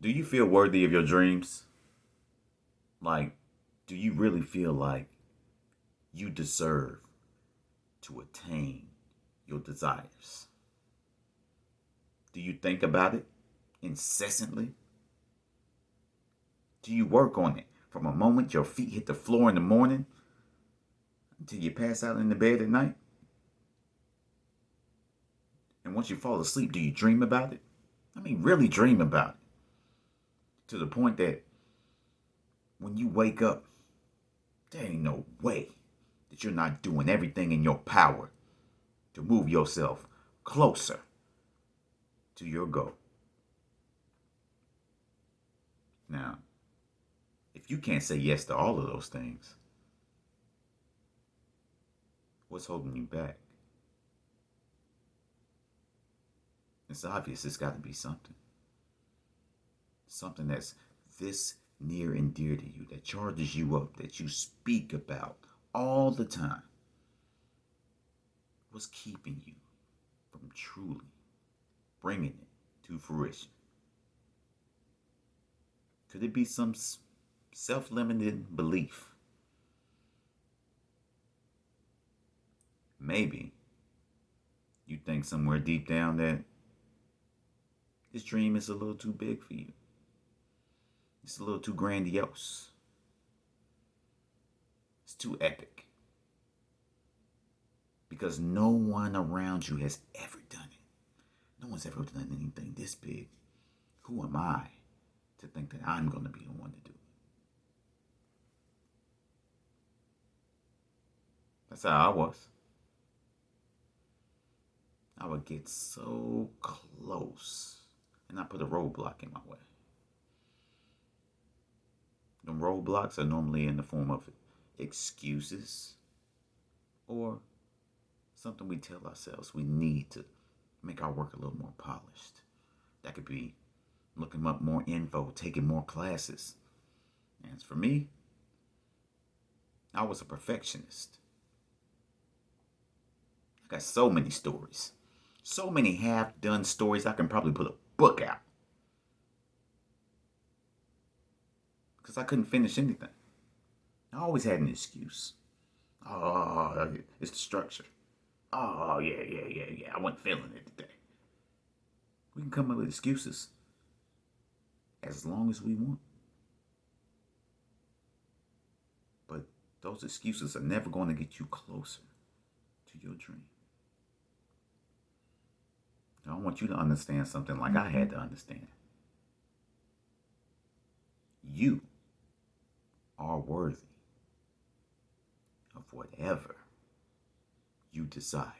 Do you feel worthy of your dreams? Like, do you really feel like you deserve to attain your desires? Do you think about it incessantly? Do you work on it from a moment your feet hit the floor in the morning until you pass out in the bed at night? And once you fall asleep, do you dream about it? I mean, really dream about it. To the point that when you wake up, there ain't no way that you're not doing everything in your power to move yourself closer to your goal. Now, if you can't say yes to all of those things, what's holding you back? It's obvious it's got to be something. Something that's this near and dear to you, that charges you up, that you speak about all the time. What's keeping you from truly bringing it to fruition? Could it be some self-limiting belief? Maybe you think somewhere deep down that this dream is a little too big for you. It's a little too grandiose. It's too epic. Because no one around you has ever done it. No one's ever done anything this big. Who am I to think that I'm going to be the one to do it? That's how I was. I would get so close and I put a roadblock in my way. The roadblocks are normally in the form of excuses or something we tell ourselves we need to make our work a little more polished. That could be looking up more info, taking more classes. And as for me, I was a perfectionist. I got so many stories. So many half-done stories I can probably put a book out. Because I couldn't finish anything. I always had an excuse. Oh, it's the structure. Oh, yeah. I wasn't feeling it today. We can come up with excuses as long as we want. But those excuses are never going to get you closer to your dream. I want you to understand something like I had to understand. You are worthy of whatever you desire.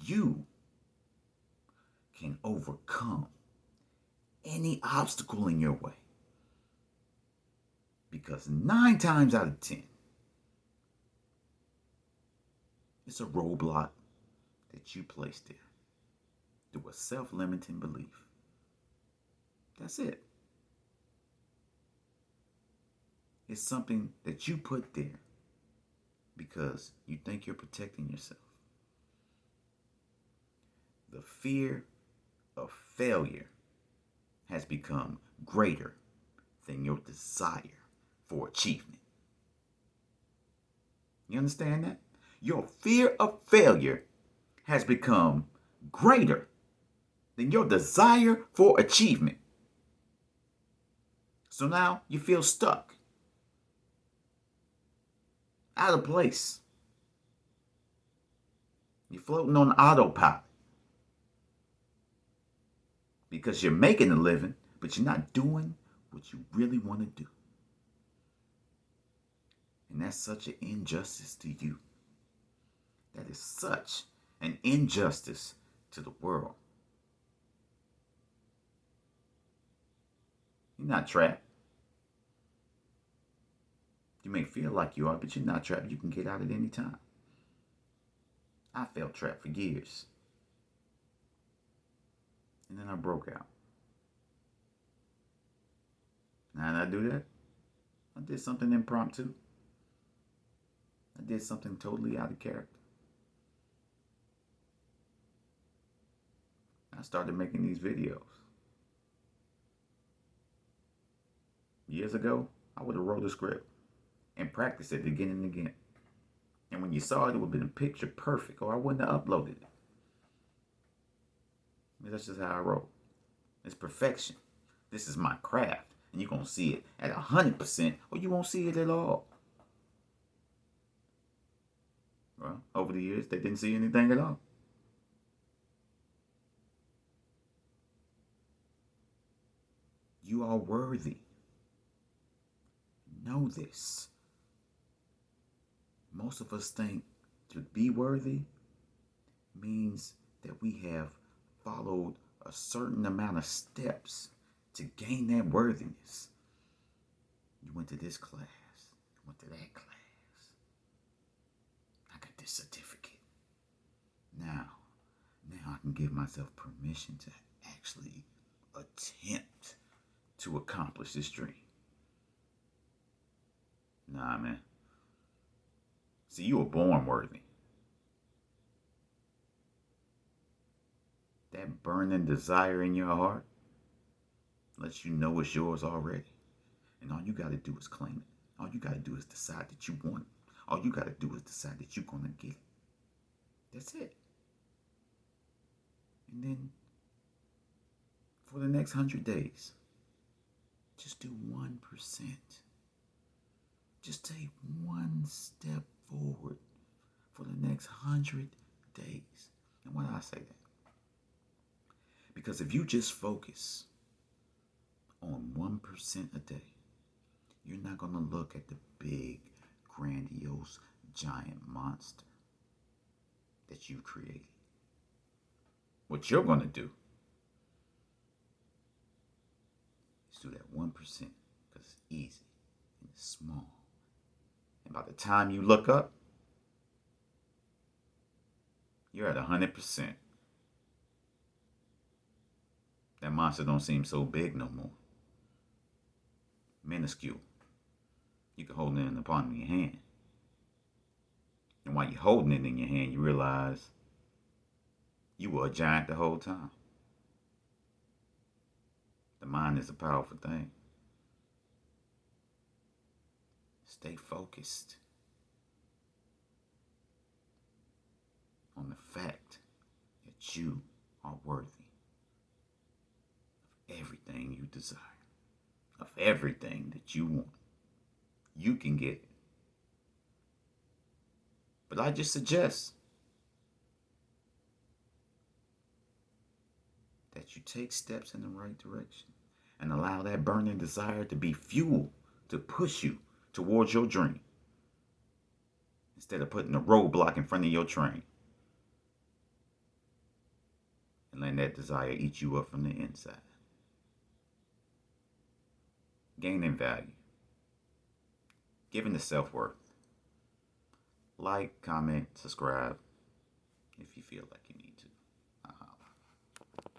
You can overcome any obstacle in your way. Because 9 times out of 10, it's a roadblock that you placed there through a self-limiting belief. That's it. It's something that you put there because you think you're protecting yourself. The fear of failure has become greater than your desire for achievement. You understand that? Your fear of failure has become greater than your desire for achievement. So now you feel stuck, out of place. You're floating on autopilot because you're making a living, but you're not doing what you really want to do. And that's such an injustice to you. That is such an injustice to the world. You're not trapped. You may feel like you are, but you're not trapped. You can get out at any time. I felt trapped for years. And then I broke out. Now did I do that? I did something impromptu. I did something totally out of character. I started making these videos. Years ago, I would have wrote a script and practiced it again and again. And when you saw it, it would have been a picture perfect, or I wouldn't have uploaded it. I mean, that's just how I wrote. It's perfection. This is my craft. And you're going to see it at 100%, or you won't see it at all. Well, over the years, they didn't see anything at all. You are worthy. Know this. Most of us think to be worthy means that we have followed a certain amount of steps to gain that worthiness. You went to this class, you went to that class. I got this certificate. Now I can give myself permission to actually attempt to accomplish this dream. Nah, man. See, you were born worthy. That burning desire in your heart lets you know it's yours already. And all you got to do is claim it. All you got to do is decide that you want it. All you got to do is decide that you're going to get it. That's it. And then for the next 100 days, just do 1%. Just take one step forward for the next 100 days. And why do I say that? Because if you just focus on 1% a day, you're not going to look at the big, grandiose, giant monster that you created. What you're going to do is do that 1% because it's easy and it's small. And by the time you look up, you're at 100%. That monster don't seem so big no more. Minuscule. You can hold it in the palm of your hand. And while you're holding it in your hand, you realize you were a giant the whole time. The mind is a powerful thing. Stay focused on the fact that you are worthy of everything you desire, of everything that you want. You can get it. But I just suggest that you take steps in the right direction and allow that burning desire to be fuel to push you towards your dream instead of putting a roadblock in front of your train and letting that desire eat you up from the inside. Gaining value. Giving the self-worth. Like, comment, subscribe if you feel like you need to.